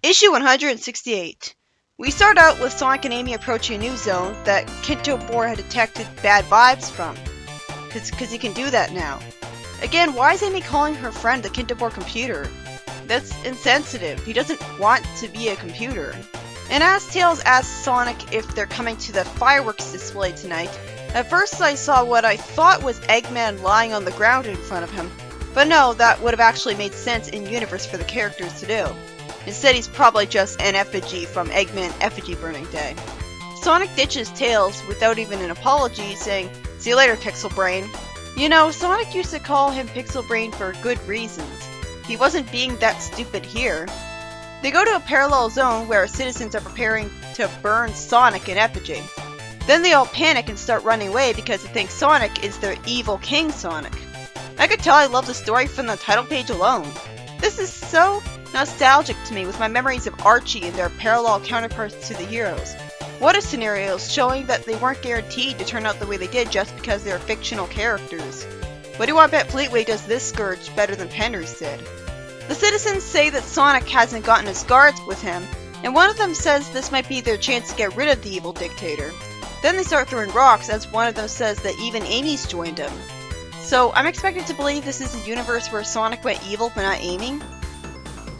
Issue 168. We start out with Sonic and Amy approaching a new zone that Kintobor had detected bad vibes from. Cause he can do that now. Again, why is Amy calling her friend the Kintobor computer? That's insensitive. He doesn't want to be a computer. And as Tails asks Sonic if they're coming to the fireworks display tonight, at first I saw what I thought was Eggman lying on the ground in front of him. But no, that would have actually made sense in universe for the characters to do. Instead, he's probably just an effigy from Eggman Effigy Burning Day. Sonic ditches Tails without even an apology, saying, "See you later, Pixel Brain." You know, Sonic used to call him Pixel Brain for good reasons. He wasn't being that stupid here. They go to a parallel zone where citizens are preparing to burn Sonic in effigy. Then they all panic and start running away because they think Sonic is their evil King Sonic. I could tell I love the story from the title page alone. This is so nostalgic to me with my memories of Archie and their parallel counterparts to the heroes. What a scenario, showing that they weren't guaranteed to turn out the way they did just because they're fictional characters. What do I bet Fleetway does this Scourge better than Penders did? The citizens say that Sonic hasn't gotten his guards with him, and one of them says this might be their chance to get rid of the evil dictator. Then they start throwing rocks as one of them says that even Amy's joined him. So I'm expected to believe this is a universe where Sonic went evil but not Amy?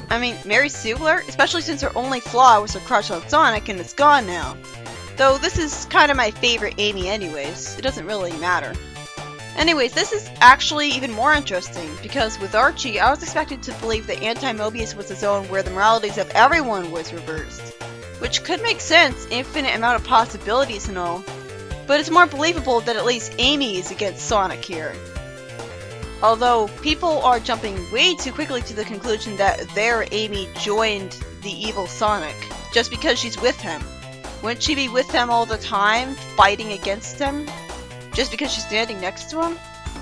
I mean, Mary Sugler? Especially since her only flaw was her crush on Sonic and it's gone now. Though this is kind of my favorite Amy anyways, it doesn't really matter. Anyways, this is actually even more interesting, because with Archie, I was expected to believe that Anti-Mobius was a zone where the moralities of everyone was reversed. Which could make sense, infinite amount of possibilities and all, but it's more believable that at least Amy is against Sonic here. Although, people are jumping way too quickly to the conclusion that their Amy joined the evil Sonic, just because she's with him. Wouldn't she be with him all the time, fighting against him? Just because she's standing next to him?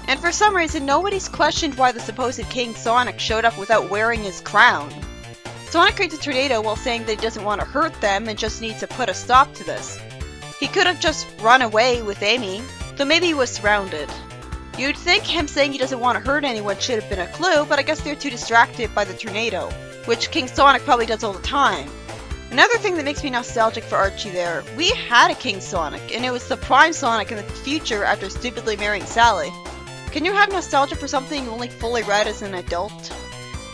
And for some reason, nobody's questioned why the supposed King Sonic showed up without wearing his crown. Sonic creates a tornado while saying that he doesn't want to hurt them and just needs to put a stop to this. He could have just run away with Amy, though maybe he was surrounded. You'd think him saying he doesn't want to hurt anyone should have been a clue, but I guess they're too distracted by the tornado, which King Sonic probably does all the time. Another thing that makes me nostalgic for Archie there, we had a King Sonic, and it was the Prime Sonic in the future after stupidly marrying Sally. Can you have nostalgia for something you only fully read as an adult?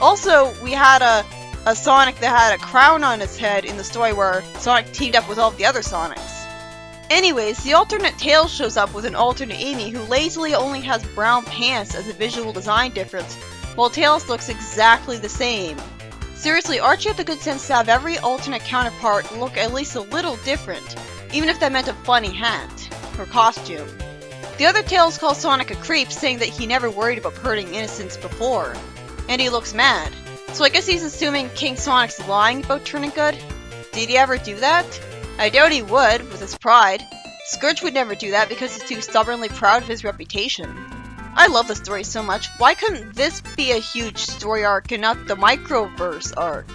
Also, we had a Sonic that had a crown on his head in the story where Sonic teamed up with all the other Sonics. Anyways, the alternate Tails shows up with an alternate Amy who lazily only has brown pants as a visual design difference, while Tails looks exactly the same. Seriously, Archie had the good sense to have every alternate counterpart look at least a little different, even if that meant a funny hat, or costume. The other Tails calls Sonic a creep, saying that he never worried about hurting innocents before, and he looks mad. So I guess he's assuming King Sonic's lying about turning good? Did he ever do that? I doubt he would, with his pride. Scourge would never do that because he's too stubbornly proud of his reputation. I love the story so much. Why couldn't this be a huge story arc and not the Microverse arc?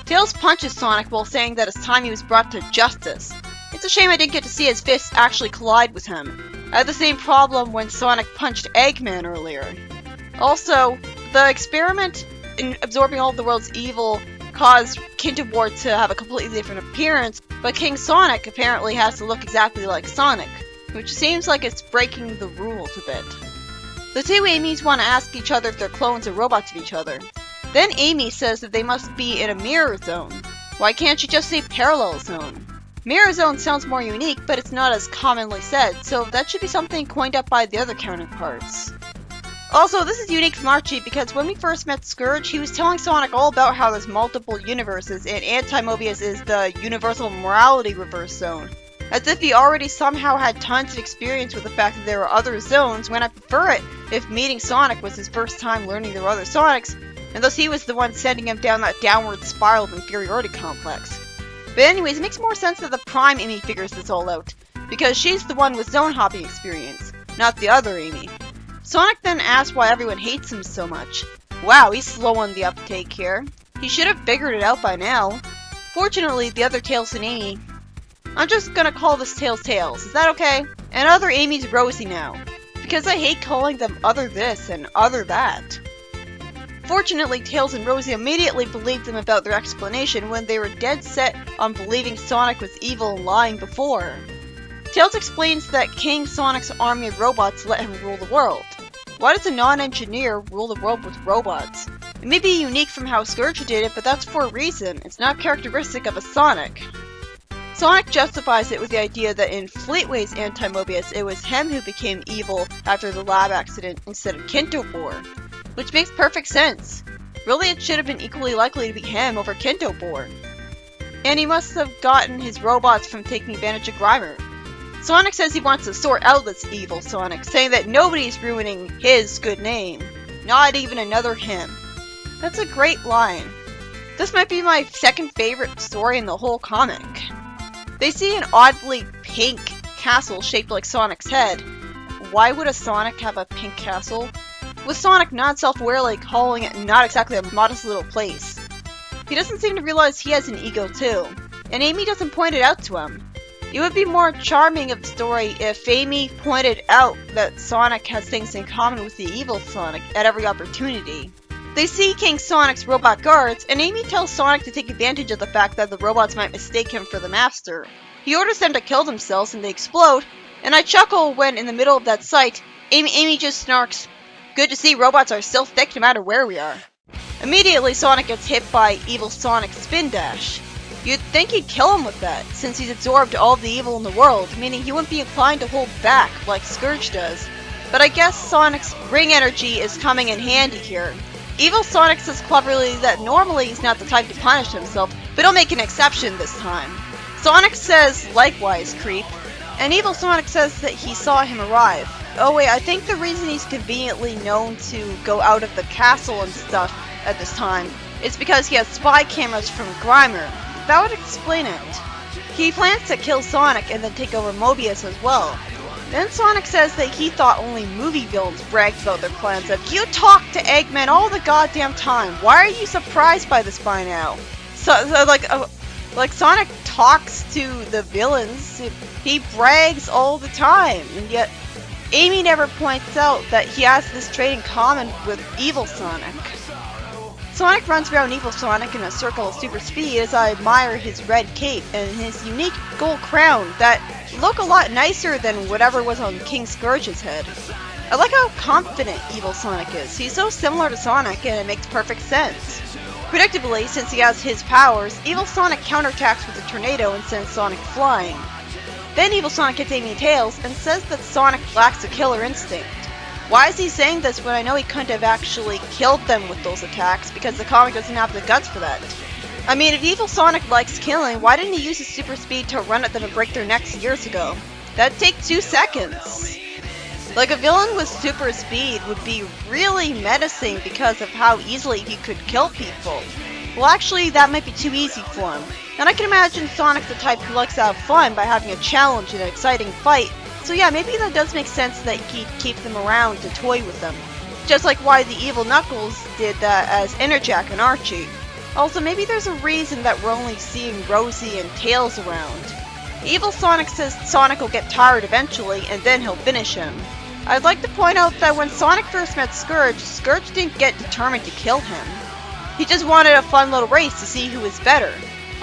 Tails punches Sonic while saying that it's time he was brought to justice. It's a shame I didn't get to see his fists actually collide with him. I had the same problem when Sonic punched Eggman earlier. Also, the experiment in absorbing all of the world's evil caused Kintobor to have a completely different appearance, but King Sonic apparently has to look exactly like Sonic, which seems like it's breaking the rules a bit. The two Amy's want to ask each other if they're clones or robots of each other. Then Amy says that they must be in a mirror zone. Why can't she just say parallel zone? Mirror zone sounds more unique, but it's not as commonly said, so that should be something coined up by the other counterparts. Also, this is unique from Archie because when we first met Scourge, he was telling Sonic all about how there's multiple universes and Anti-Mobius is the universal morality reverse zone. As if he already somehow had tons of experience with the fact that there are other zones, when I prefer it if meeting Sonic was his first time learning there were other Sonics, and thus he was the one sending him down that downward spiral of inferiority complex. But anyways, it makes more sense that the Prime Amy figures this all out, because she's the one with zone hopping experience, not the other Amy. Sonic then asks why everyone hates him so much. Wow, he's slow on the uptake here. He should have figured it out by now. Fortunately, the other Tails and Amy... I'm just gonna call this Tails, is that okay? And other Amy's Rosie now, because I hate calling them other this and other that. Unfortunately, Tails and Rosie immediately believed them about their explanation when they were dead set on believing Sonic was evil and lying before. Tails explains that King Sonic's army of robots let him rule the world. Why does a non-engineer rule the world with robots? It may be unique from how Scourge did it, but that's for a reason. It's not characteristic of a Sonic. Sonic justifies it with the idea that in Fleetway's anti-Mobius, it was him who became evil after the lab accident instead of Kintobor, which makes perfect sense. Really, it should have been equally likely to be him over Kintobor. And he must have gotten his robots from taking advantage of Grimer. Sonic says he wants to sort out this evil Sonic, saying that nobody's ruining his good name. Not even another him. That's a great line. This might be my second favorite story in the whole comic. They see an oddly pink castle shaped like Sonic's head. Why would a Sonic have a pink castle? With Sonic not self-awarely calling it not exactly a modest little place. He doesn't seem to realize he has an ego too, and Amy doesn't point it out to him. It would be more charming of the story if Amy pointed out that Sonic has things in common with the evil Sonic at every opportunity. They see King Sonic's robot guards, and Amy tells Sonic to take advantage of the fact that the robots might mistake him for the master. He orders them to kill themselves and they explode, and I chuckle when in the middle of that sight, Amy just snarks, "Good to see robots are still thick no matter where we are." Immediately Sonic gets hit by evil Sonic's spin dash. You'd think he'd kill him with that, since he's absorbed all the evil in the world, meaning he wouldn't be inclined to hold back like Scourge does. But I guess Sonic's ring energy is coming in handy here. Evil Sonic says cleverly that normally he's not the type to punish himself, but he'll make an exception this time. Sonic says likewise, creep, and Evil Sonic says that he saw him arrive. Oh wait, I think the reason he's conveniently known to go out of the castle and stuff at this time is because he has spy cameras from Grimer. That would explain it. He plans to kill Sonic and then take over Mobius as well. Then Sonic says that he thought only movie villains bragged about their plans of, "You talk to Eggman all the goddamn time. Why are you surprised by this by now?" So like Sonic talks to the villains. He brags all the time, and yet Amy never points out that he has this trait in common with Evil Sonic. Sonic runs around Evil Sonic in a circle of super speed as I admire his red cape and his unique gold crown that look a lot nicer than whatever was on King Scourge's head. I like how confident Evil Sonic is. He's so similar to Sonic and it makes perfect sense. Predictably, since he has his powers, Evil Sonic counterattacks with a tornado and sends Sonic flying. Then Evil Sonic hits Amy and Tails and says that Sonic lacks a killer instinct. Why is he saying this when I know he couldn't have actually killed them with those attacks because the comic doesn't have the guts for that? I mean, if Evil Sonic likes killing, why didn't he use his super speed to run at them and break their necks years ago? That'd take 2 seconds. Like, a villain with super speed would be really menacing because of how easily he could kill people. Well, actually, that might be too easy for him. And I can imagine Sonic's the type who likes to have fun by having a challenge and an exciting fight. So yeah, maybe that does make sense that he'd keep them around to toy with them. Just like why the evil Knuckles did that as Interjack and Archie. Also, maybe there's a reason that we're only seeing Rosie and Tails around. Evil Sonic says Sonic will get tired eventually, and then he'll finish him. I'd like to point out that when Sonic first met Scourge, Scourge didn't get determined to kill him. He just wanted a fun little race to see who was better.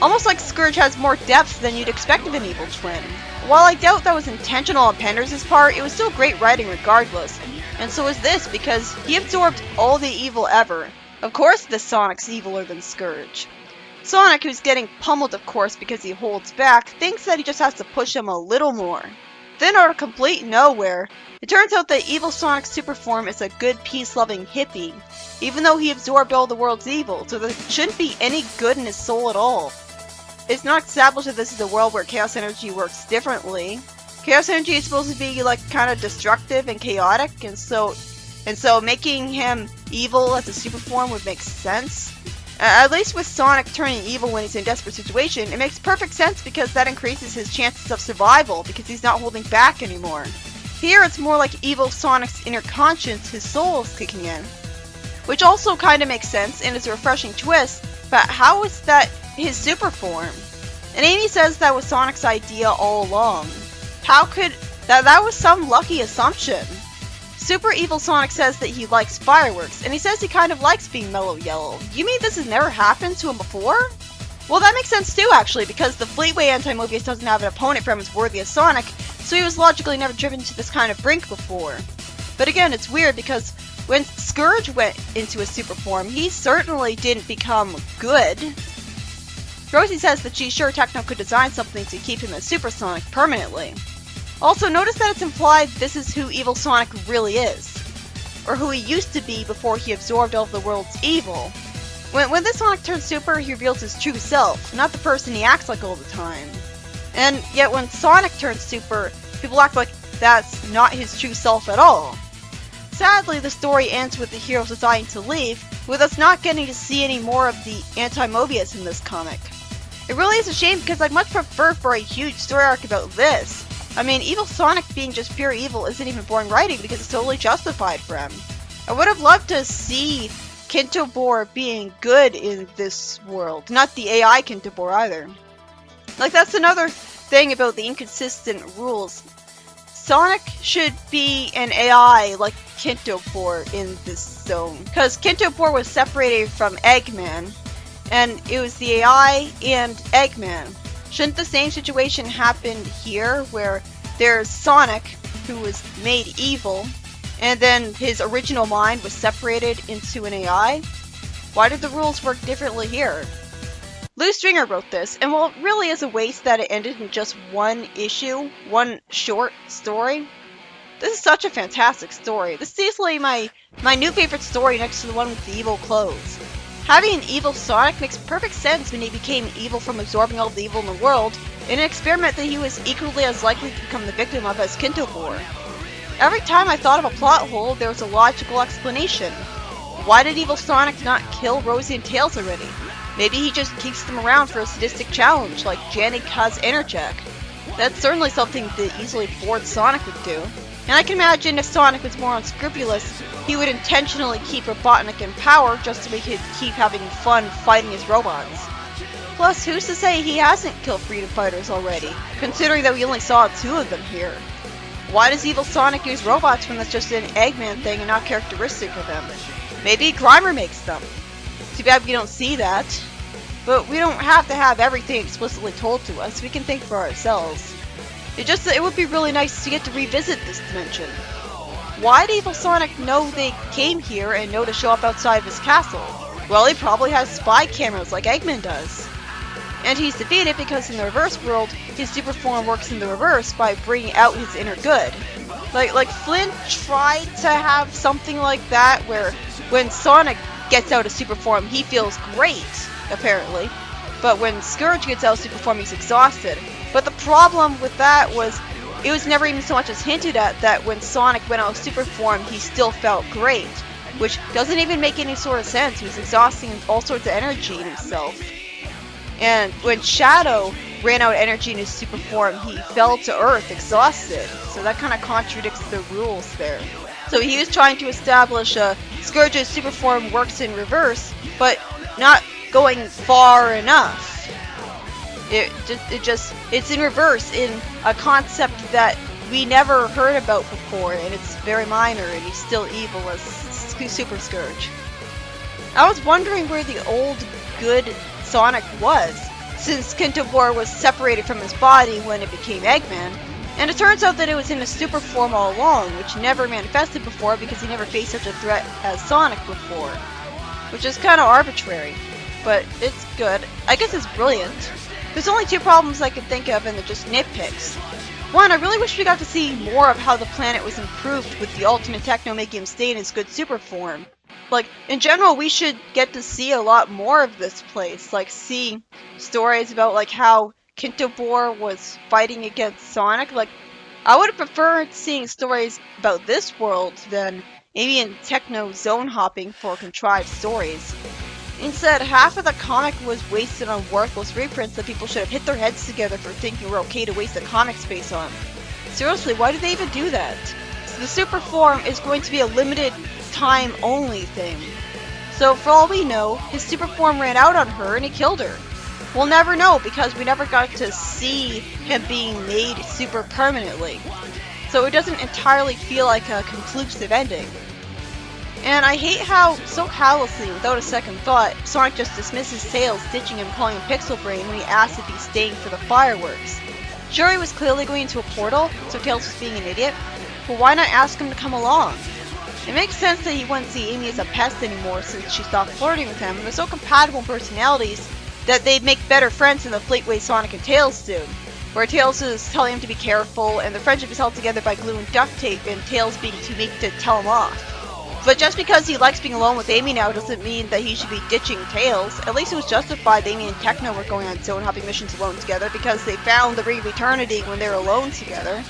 Almost like Scourge has more depth than you'd expect of an evil twin. While I doubt that was intentional on Pender's part, it was still great writing regardless. And so is this, because he absorbed all the evil ever. Of course this Sonic's eviler than Scourge. Sonic, who's getting pummeled of course because he holds back, thinks that he just has to push him a little more. Then out of complete nowhere, it turns out that Evil Sonic's super form is a good peace-loving hippie, even though he absorbed all the world's evil, so there shouldn't be any good in his soul at all. It's not established that this is a world where chaos energy works differently. Chaos energy is supposed to be like kind of destructive and chaotic, and so making him evil as a super form would make sense. At least with Sonic turning evil when he's in a desperate situation, it makes perfect sense because that increases his chances of survival because he's not holding back anymore. Here it's more like Evil Sonic's inner conscience, his soul is kicking in. Which also kind of makes sense and is a refreshing twist, but how is that his super form? And Amy says that was Sonic's idea all along. How could that was some lucky assumption. Super Evil Sonic says that he likes fireworks, and he says he kind of likes being mellow yellow. You mean this has never happened to him before? Well, that makes sense too, actually, because the Fleetway anti-Mobius doesn't have an opponent for him as worthy as Sonic, so he was logically never driven to this kind of brink before. But again, it's weird because when Scourge went into his super form, he certainly didn't become good. Rosie says that she's sure Techno could design something to keep him as Super Sonic permanently. Also, notice that it's implied this is who Evil Sonic really is, or who he used to be before he absorbed all of the world's evil. When this Sonic turns super, he reveals his true self, not the person he acts like all the time. And yet when Sonic turns super, people act like that's not his true self at all. Sadly, the story ends with the heroes deciding to leave, with us not getting to see any more of the anti-Mobius in this comic. It really is a shame because I'd much prefer for a huge story arc about this. I mean, Evil Sonic being just pure evil isn't even boring writing because it's totally justified for him. I would have loved to see Kintobor being good in this world, not the AI Kintobor either. Like, that's another thing about the inconsistent rules. Sonic should be an AI like Kintobor in this zone, because Kintobor was separated from Eggman, and it was the AI and Eggman. Shouldn't the same situation happen here, where there's Sonic, who was made evil, and then his original mind was separated into an AI? Why did the rules work differently here? Lou Stringer wrote this, and while it really is a waste that it ended in just one issue, one short story, this is such a fantastic story. This is easily my new favorite story next to the one with the evil clothes. Having an evil Sonic makes perfect sense when he became evil from absorbing all the evil in the world, in an experiment that he was equally as likely to become the victim of as Kintobor. Every time I thought of a plot hole, there was a logical explanation. Why did evil Sonic not kill Rosie and Tails already? Maybe he just keeps them around for a sadistic challenge, like Janika Enerjack. That's certainly something the easily bored Sonic would do. And I can imagine if Sonic was more unscrupulous, he would intentionally keep Robotnik in power just so he could keep having fun fighting his robots. Plus, who's to say he hasn't killed freedom fighters already, considering that we only saw 2 of them here? Why does evil Sonic use robots when that's just an Eggman thing and not characteristic of him? Maybe Grimer makes them. Too bad we don't see that. But we don't have to have everything explicitly told to us, we can think for ourselves. It would be really nice to get to revisit this dimension. Why did Evil Sonic know they came here and know to show up outside of his castle? Well, he probably has spy cameras like Eggman does. And he's defeated because in the reverse world, his super form works in the reverse by bringing out his inner good. Like Flynn tried to have something like that where when Sonic gets out of super form, he feels great, apparently. But when Scourge gets out of super form, he's exhausted. But the problem with that was, it was never even so much as hinted at that when Sonic went out of super form, he still felt great. Which doesn't even make any sort of sense. He was exhausting all sorts of energy in himself. And when Shadow ran out of energy in his super form, he fell to Earth exhausted. So that kind of contradicts the rules there. So he was trying to establish Scourge's super form works in reverse, but not going far enough. It's in reverse in a concept that we never heard about before, and it's very minor, and he's still evil as Super Scourge. I was wondering where the old good Sonic was, since Kintobor was separated from his body when it became Eggman, and it turns out that it was in a super form all along, which never manifested before because he never faced such a threat as Sonic before. Which is kind of arbitrary, but it's good. I guess it's brilliant. There's only 2 problems I can think of, and they're just nitpicks. One, I really wish we got to see more of how the planet was improved with the Ultimate Techno making him stay in his good super form. Like, in general, we should get to see a lot more of this place. Like, see stories about, like, how Kintobor was fighting against Sonic. Like, I would have preferred seeing stories about this world than maybe in Techno zone hopping for contrived stories. Instead, half of the comic was wasted on worthless reprints that people should have hit their heads together for thinking we're okay to waste the comic space on. Seriously, why did they even do that? So the super form is going to be a limited time only thing. So for all we know, his super form ran out on her and he killed her. We'll never know because we never got to see him being made super permanently. so it doesn't entirely feel like a conclusive ending. And I hate how, so callously, without a second thought, Sonic just dismisses Tails, ditching him, calling him Pixel Brain when he asks if he's staying for the fireworks. Sure, he was clearly going into a portal, so Tails was being an idiot, but why not ask him to come along? It makes sense that he wouldn't see Amy as a pest anymore since she stopped flirting with him, and they're so compatible in personalities that they'd make better friends than the fleet way Sonic and Tails do, where Tails is telling him to be careful, and the friendship is held together by glue and duct tape, and Tails being too meek to tell him off. But just because he likes being alone with Amy now doesn't mean that he should be ditching Tails. At least it was justified that Amy and Techno were going on zone hopping missions alone together because they found the Ring of Eternity when they were alone together.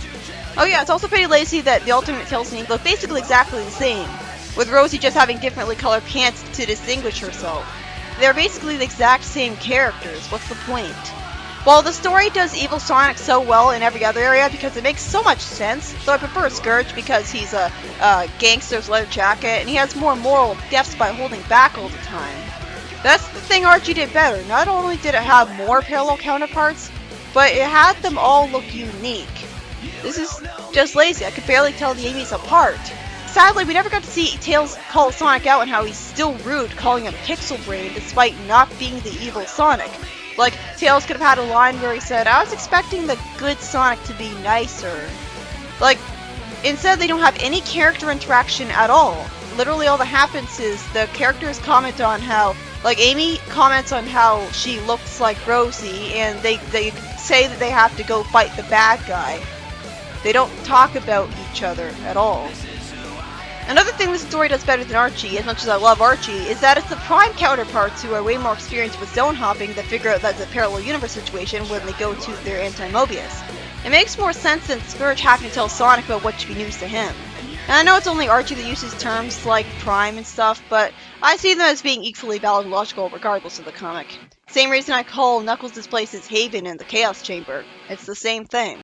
Oh yeah, it's also pretty lazy that the alternate Tails and Amy look basically exactly the same, with Rosie just having differently colored pants to distinguish herself. They're basically the exact same characters. What's the point? While the story does Evil Sonic so well in every other area because it makes so much sense, though I prefer Scourge because he's a gangster's leather jacket and he has more moral depths by holding back all the time. That's the thing Archie did better. Not only did it have more parallel counterparts, but it had them all look unique. This is just lazy. I could barely tell the Amy's apart. Sadly, we never got to see Tails call Sonic out and how he's still rude calling him Pixel Brain despite not being the evil Sonic. Like, Tails could have had a line where he said, I was expecting the good Sonic to be nicer. Like, instead they don't have any character interaction at all. Literally all that happens is the characters comment on how, like Amy comments on how she looks like Rosie, and they say that they have to go fight the bad guy. They don't talk about each other at all. Another thing this story does better than Archie, as much as I love Archie, is that it's the Prime counterparts who are way more experienced with zone hopping that figure out that's a parallel universe situation when they go to their anti-Mobius. It makes more sense than Scourge having to tell Sonic about what should be news to him. And I know it's only Archie that uses terms like Prime and stuff, but I see them as being equally valid and logical regardless of the comic. Same reason I call Knuckles' place as Haven in the Chaos Chamber. It's the same thing.